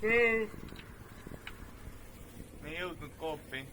Me ei jõudnud koopi.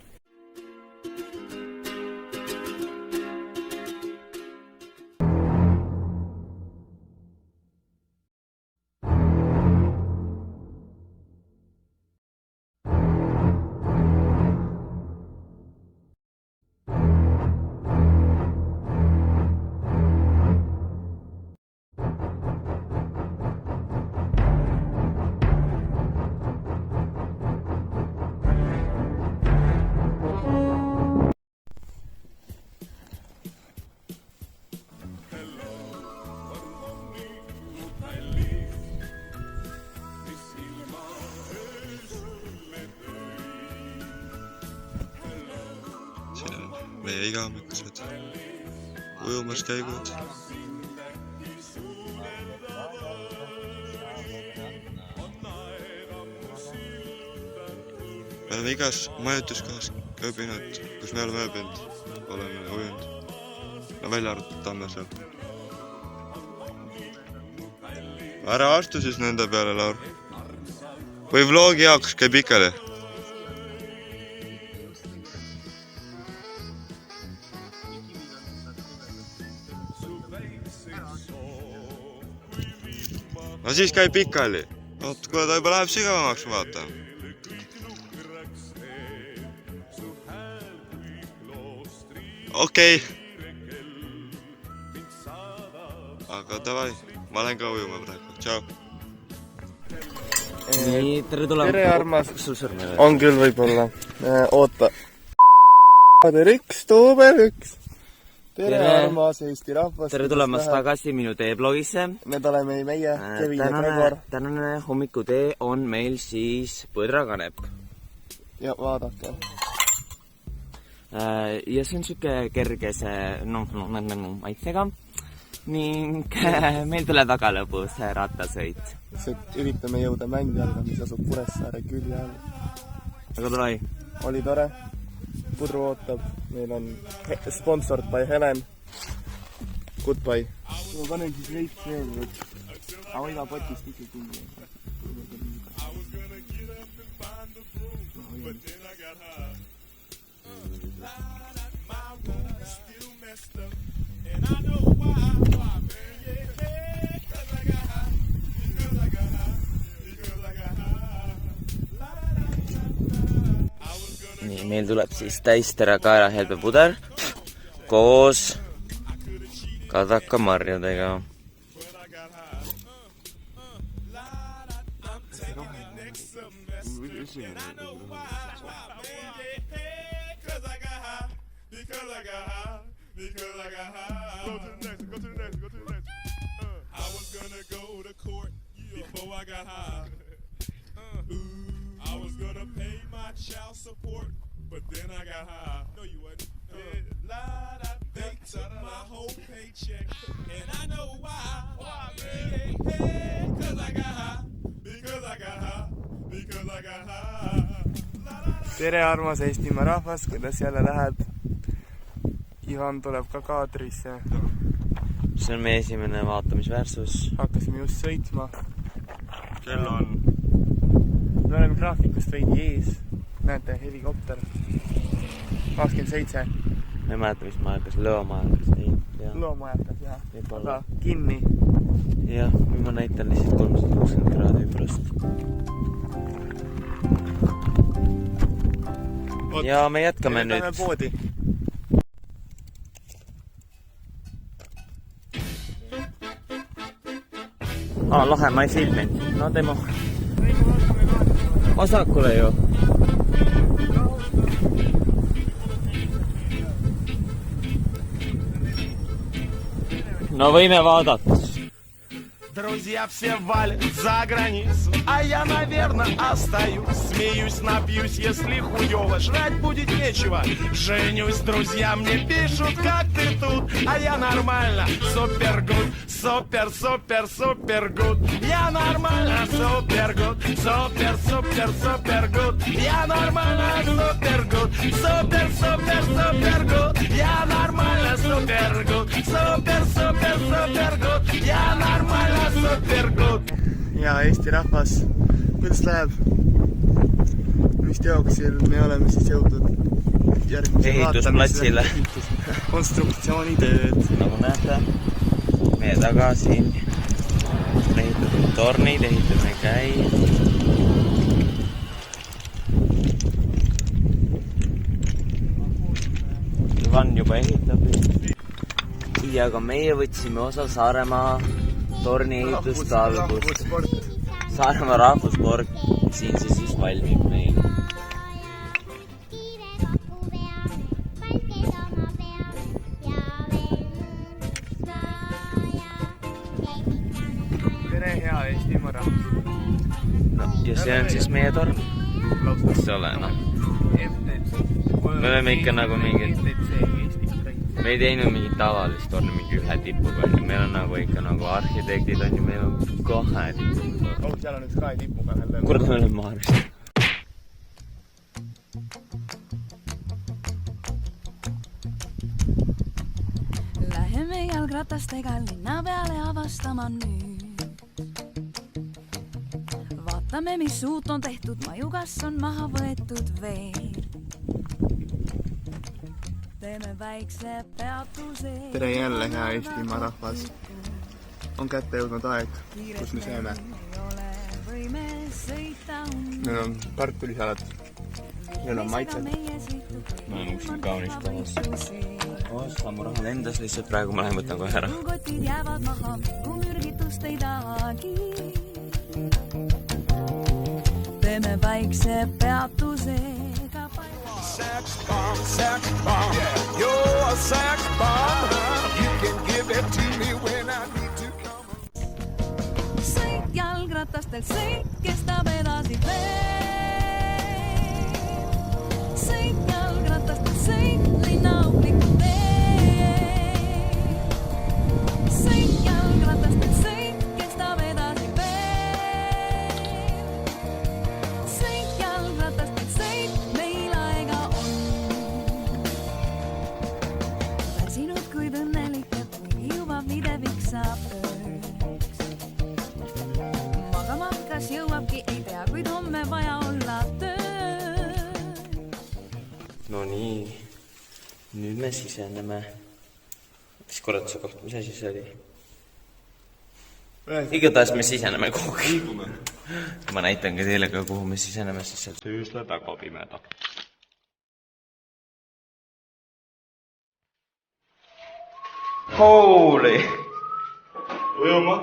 Siin on meie igamikkused ujumas käigud. Me oleme igas majutuskohas ööbinud, kus me oleme ööbinud, oleme ujunud. No välja arvatud Tammesel. Ära astu siis nende peale, Laur. Või vlogi jaoks käi pikali. No siis käi pikali. Oot, kuule ta juba läheb sügavamaks, ma vaatan. Okei. Aga davai, ma lähen ka ujuma praegu. Tšau. Nii, tere tulema. Tere, armas. Kus sul sõrme veel? On küll võib-olla. Oota. Tere 1, Toober 1. Tere, armas Eesti rahvas. Tere tulemast tagasi minu teeblogisse. Need oleme meie, Kevin ja Gregor. Tänane hommikutee on meil siis põdrakanep. Ja vaadake. Ja see on siuke kergese maitsega ning meil tuleb väga lõbus ratasõit. Üritame jõuda Mändjalga, mis asub Kuressaare külje all. Aga tule. Oli tore. Pudru ootab. Meil on sponsored by Helen. Goodbye. Ma panen siis veits veel. Aga hoida potist ikka kinni. Nii, meil tuleb siis täistera kaerahelbepuder koos kadakamarjadega. I was gonna pay my child support, but then I got high. No, you wasn't. They took my whole paycheck, and I know why. Hey, cause I got high, because I got high, because I got high. Tere, armas Eestimaa rahvas, kuidas jälle läheb? Ivan tuleb ka kaadrisse. See on meie esimene vaatamisväärsus. Hakkasime just sõitma. Kell on. Me oleme graafikust veidi ees. Näete, helikopter. 27. Ma ei mäleta, mis majakas, lõomajakas. Loomajakas, jah. Võib-olla. Aga kinni. Jah, ma näitan lihtsalt 360 kraadi pärast. Ja me jätkame nüüd. Lähme poodi. Lahe, ma ei filminud. No teeme vasakule ju. No võime vaadata. Друзья все валят за границу, а я, наверное, остаюсь. Смеюсь, напьюсь, если хуёво, жрать будет нечего. Женюсь, друзья мне пишут, как ты тут, а я нормально, супер гуд, супер, супер, супер гуд. Я нормально, супер гуд, супер, супер, супер гуд. Я нормально, супер гуд, супер, супер, супер гуд. Я нормально, супер гуд, супер, супер, супер гуд. Я нормально. hea Eesti rahvas, kuidas läheb? Mis teoksil me oleme siis jõudnud järgmise ehitusplatsile. Konstruktsioonitööd. Nagu näete, meie taga siin ehitatud tornid, ehitamine käib. Ivan juba ehitab. Ja ka meie võtsime osa Saaremaa torni ehituste algust. Saaremaa rahvuspark, siin see siis valmib meil. Tere, hea Eestimaa rahvus. No, ja see on siis meie torn. Mis see ole, noh. Me oleme ikka nagu mingid... Me ei teinud mingit tavalist torni mingi ühe tipuga. Meil on nagu ikka nagu arhitektid on ja meil on 2 tipuga. Oh, seal on üks 2 tipuga. Kurat, me oleme Maarist. Läheme jalgratastega linna peale avastama nüüd. Vaatame, mis uut on tehtud, maju kas on maha võetud veel. Teeme väikse peatuse. Tere jälle, hea Eestimaa rahvas. On kätte jõudnud aeg, kus me sööme. Meil on kartulisalat. Meil on maitsed. Ma olen siin kaunis kohas. Sammu raha lendas lihtsalt praegu, ma lähen võtan kohe ära. Kotid jäävad maha, kui mürgitust ei tahagi. Teeme väikse peatuse. Sex bomb, you're a sex bomb. You can give it to me when I need to come. Sõit jalgratastel, sõit kestab edasi veel. Sõit jalgratastel, sõit linnauplikul teel. Sõit jalgratastel, sõit kestab edasi veel. Sõit jalgratastel, sõit meil aega on. Väsinud kuid õnnelik, et juba videvik saab ööks. Magama kas jõuabki, ei tea, kuid homme vaja olla töö. No nii, nüüd me siseneme. Mis kurat see koht, mis asi see oli? Igatahes me siseneme kuhugi. Ma näitan ka teile ka, kuhu me siseneme, siis sealt öösle väga pimeda. Holy! Ujuma?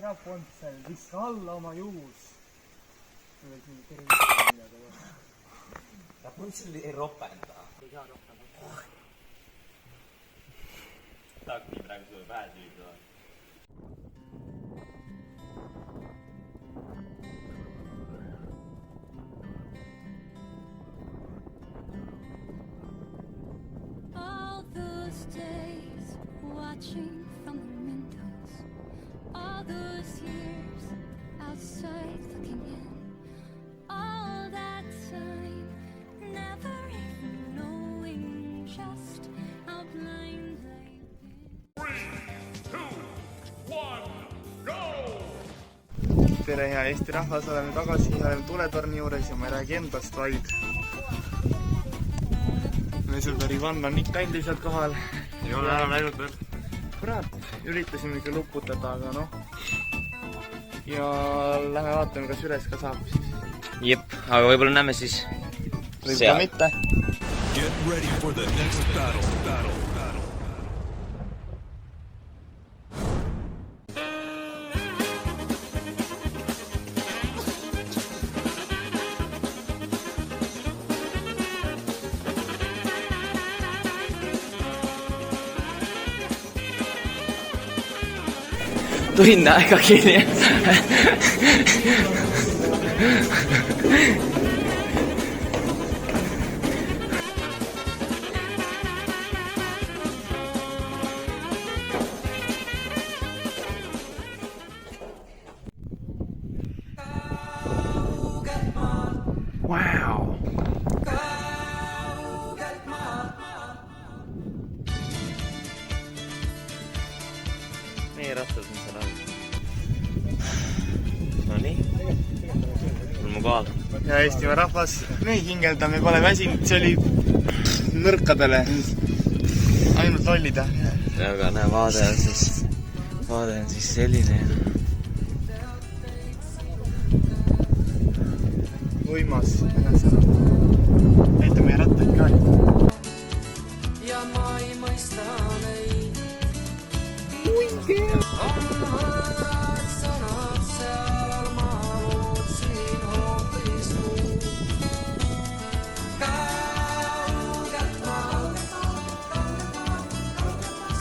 Rapuntsel, viska alla oma juus. Rapuntsel ei ropenda. Ei saa ropenda. Tahaks nii praegu sulle pähe süüda. All those days watching from the windows, all those years outside looking in, all that time never even knowing just how blind I've been. 3, 2, 1, go! Tere, hea Eesti rahvas, oleme tagasi, oleme tuletorni juures ja ma ei räägi endast, vaid me sõber Ivan on ikka endiselt kohal. Ei ole enam läinud veel. Kurat, üritasime ikka luputada, aga noh. Ja lähme vaatame, kas üles ka saab siis. Jep, aga võib-olla näeme siis Võib-olla mitte. Get ready for the next battle. tund aega hiljem . Wow. Meie rattad on seal all . No nii . Mul mu kohal . Ja Eestimaa rahvas, me hingeldame, pole väsinud, see oli nõrkadele. Ainult lollida. Aga näe, vaade on siis selline . Võimas. Näita meie rattaid ka . ja ma ei mõista neid . sõnad seal ma lootsin hoopis muud . kaugelt maalt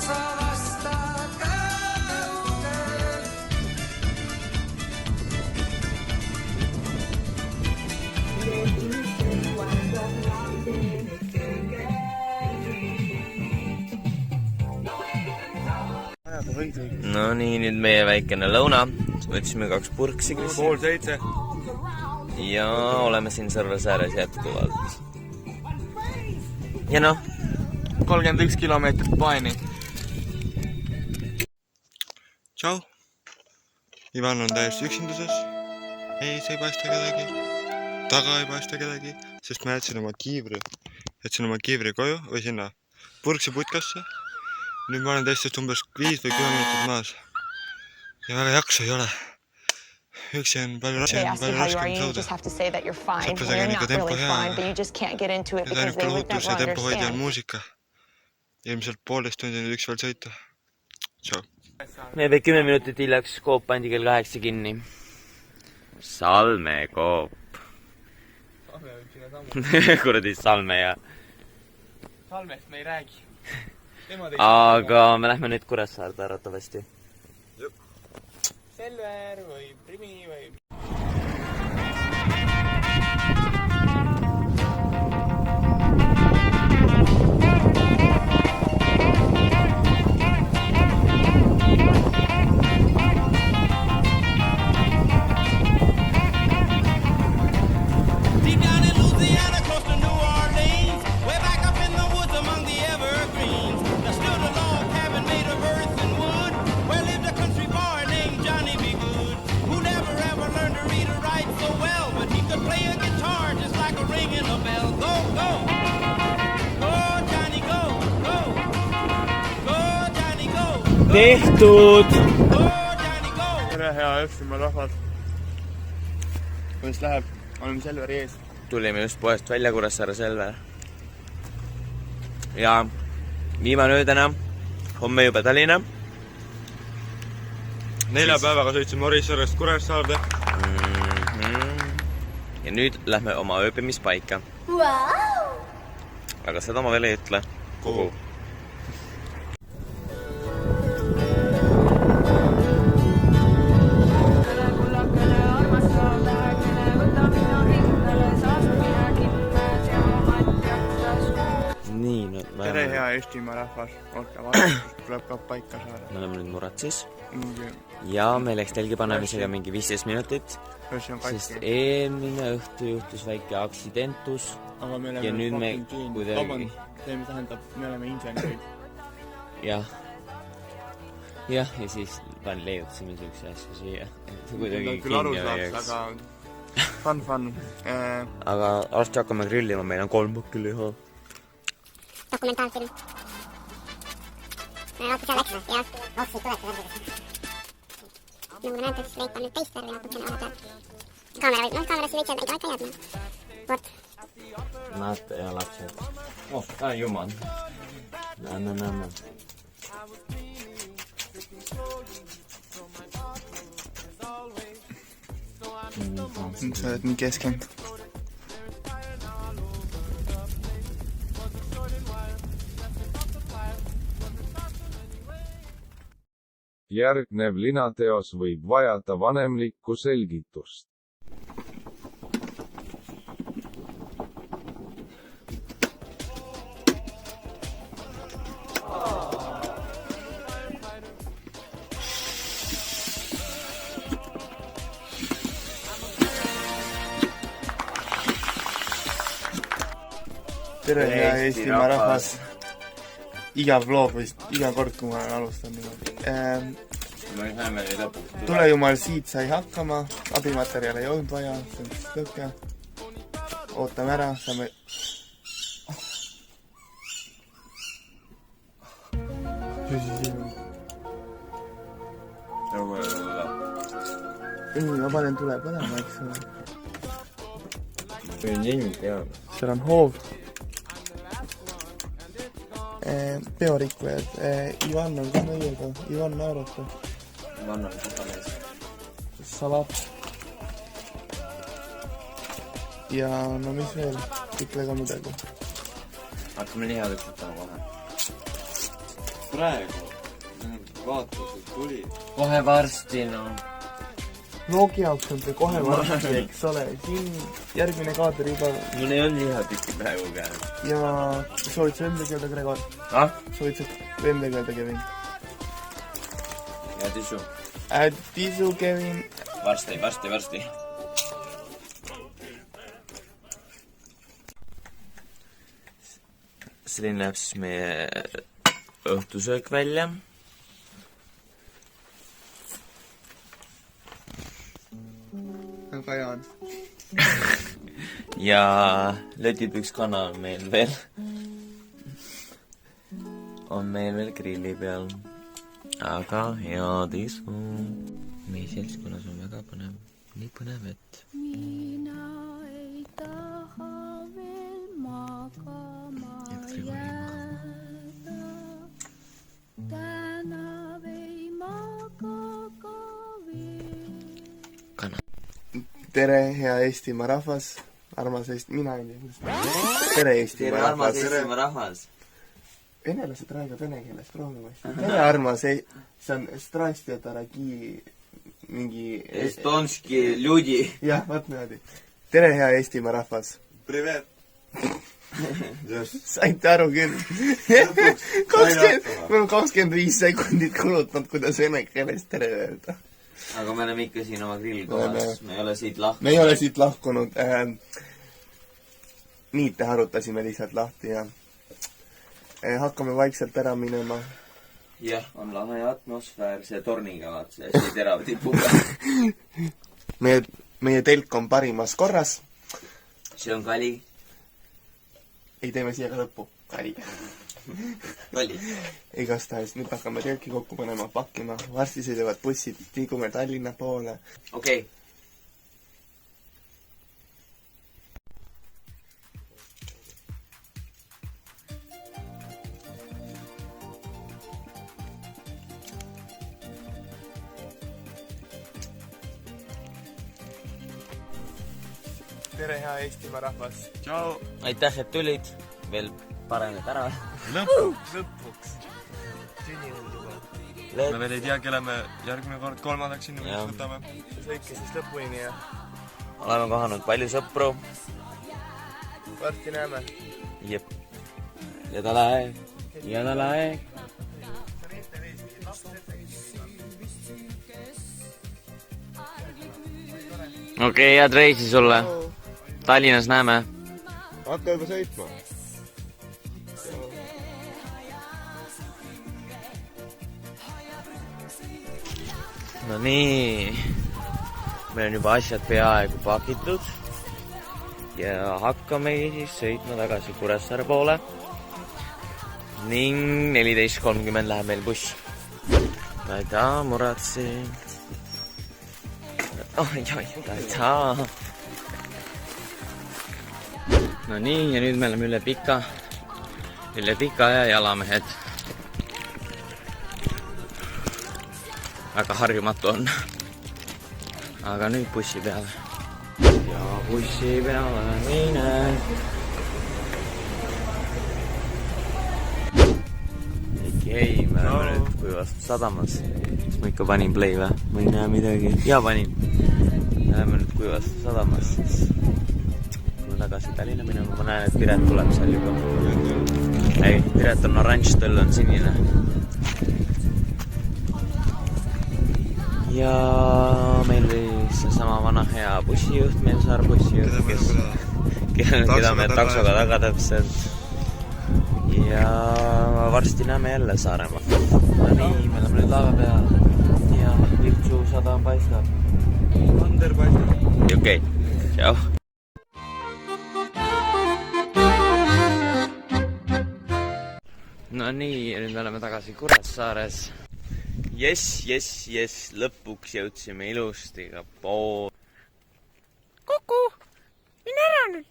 sa vastad kaugelt . No nii , nüüd meie väikene lõuna . Võtsime 2 purksi Kristjan . 6:30. Ja oleme siin Sõrves ääres jätkuvalt . Ja noh , 31 kilomeetrit paeni. Tšau. Ivan on täiesti üksinduses . Ees ei paista kedagi. Taga ei paista kedagi, sest ma jätsin oma kiivri koju või sinna purksi putkasse. Nüüd ma olen teistest umbes 5 või 10 minutit maas. Ja väga jaksu ei ole. Üksi on palju raskem sõuda. Sõpradega on ikka tempo hea. Ja ainuke lohutuse tempo hoidja on muusika. Ilmselt 1,5 tundi nüüd üks veel sõita. Tšau. me veel 10 minutit hiljaks , koop pandi kell 8 kinni . Salme koop . kuradi Salme ja . Salmest me ei räägi. Aga me lähme nüüd Kuressaarde arvatavasti . Selver või Primi või... Deep down in Louisiana, close to New Orleans, way back up in the woods among the evergreens, there stood a log cabin made of earth and wood, where lived a country boy named Johnny B. Good, who never ever learned to read or write so well, but he could play a guitar just like a ringing a bell. Go, go! Go, Johnny, go, go! Go, Johnny, go! tehtud . Go, Johnny, go! Tere, hea Eestimaa rahvas. Kuidas läheb? Oleme Selveri ees. tulime just poest välja Kuressaare Selver . ja viimane öö täna , homme juba Tallinna . 4 päevaga sõitsime Orissaarest Kuressaarde. ja nüüd lähme oma ööbimispaika . aga seda ma veel ei ütle . kuhu ? nii , nüüd me Tere, hea Eestimaa rahvas. Olge vaadates, tuleb ka paika saada. oleme nüüd Muratsis Mingi... ja meil läks telgi panemisega mingi 15 minutit , Kas on sest katki? eelmine õhtu juhtus väike aktsidentus . Aga me ja oleme nüüd me fucking geenid. kuidagi- Vabandust, see mis tähendab, me oleme insenerid. jah , ja siis leiutasime siukse asju siia . kuidagi Küll aru kinni saaks, hoiaks . aga fun . aga varsti hakkame grillima , meil on 3 pukki liha . dokumentaalfilm . vaata seal läks , jah , otseselt tulete võrdlusesse . nagu te näete , siis leip on nüüd teist värvi natukene vahepeal . kaamerasse võiks jääda ikka jäädma . vot , näete ja lapsed . oh , ta on jumal . näeme . sa oled nii keskendunud . järgnev linateos võib vajada vanemlikku selgitust. Tere, hea Eestimaa rahvas! Iga vlog vist, iga kord, kui ma olen alustanud niimoodi. Tule jumal, siit sai hakkama, abimaterjal ei olnud vaja, see on siis lõkke. Ootame ära, saame... Ma panen tule põlema, eks ole. Seal on hoov. Peorikkujad. Ivan on ka meiega. Ivan naerata. Ivan on südames. Salat. Ja no mis veel? Ütle ka midagi. Hakkame lihadeks võtama kohe. Praegu. Vaatasid tuli. Kohe varsti, no. Vlogi jaoks on see kohe varsti, eks ole. Siin järgmine kaader juba... Mul ei olnud lihadükki praegu käes. Ja soovid sa enda keelda, Gregor? Soovid sa enda keelda, Kevin? Ja tisu. Tisu, Kevin. Varsti. Selline läheb siis meie õhtusöök välja. Väga hea on. Ja lötipükskanna on meil veel. On meil veel grilli peal. Aga hea tisu. Meie seltskonnas on väga põnev. Nii põnev, et... Mina ei taha veel magama jääda. Täna ei maga ka veel. Kana. Tere, hea Eestimaa rahvas. Armas mina ei tea. Tere, Eestimaa rahvas. Eestimaa rahvas. Venelased räägivad vene keeles, proovime. Tere, armas. See on Strasti Taragi mingi... Estonski ljudi. Jah, vaat niimoodi. Tere, hea Eestimaa rahvas. Privet! Saite aru küll. 25 sekundit kulutanud, kuidas vene keeles tere öelda. Aga me oleme ikka siin oma grillkohas. Me ei ole siit lahkunud. Me ei ole siit lahkunud. Niite harutasime lihtsalt lahti ja hakkame vaikselt ära minema. Jah, on lahe atmosfäär. See torniga vaat, see hästi terav tipuga. Meie telk on parimas korras. See on kali. Ei, teeme siia ka lõppu. Kali. Igastahes, nüüd hakkame telki kokku panema, pakkima. Varsti sõidavad bussid, liigume Tallinna poole. Okei. Tere, hea Eestimaa rahvas. Tšau! Aitäh, et tulid. Veel paraned ära. Lõpuks. Sünninud juba. Me veel ei tea, kelle me järgmine kord kolmandaks sinna võtame. Sõitke siis lõpuini ja... Oleme kohanud palju sõpru. Varsti näeme. Jep. Ja tale aeg. Okei, head reisi sulle. Tallinnas näeme. Hakka juba sõitma. No nii. Meil on juba asjad peaaegu pakitud. Ja hakkamegi siis sõitma tagasi Kuressaare poole. Ning 14.30 läheb meil buss. Ma ei taa muratsi. Oi, ta ei taa. No nii, ja nüüd me oleme üle pika ja jalamehed. Väga harjumatu on. Aga nüüd bussi peale. Ja bussi peale mine. ei, me oleme nüüd Kuivast sadamas. Kas ma ikka panin play või? Ma ei näe midagi. Jaa, panin. Me oleme nüüd Kuivast sadamas, siis kui me tagasi Tallinna minema, ma näen, et Piret tuleb seal juba. Ei, Piret on oranž, tõll on sinine. Ja meil oli seesama vana hea bussijuht, Meelsaar bussijuht, keda me taksoga taga täpselt. Ja varsti näeme jälle Saaremaalt. No nii, me oleme nüüd laeva peal. Ja Virtsu sadam paistab. Vander paistab. Okei, tšau. No nii, nüüd me oleme tagasi Kuressaares. Yes, lõpuks jõudsime ilusti ka pool. Kuku, mine ära nüüd!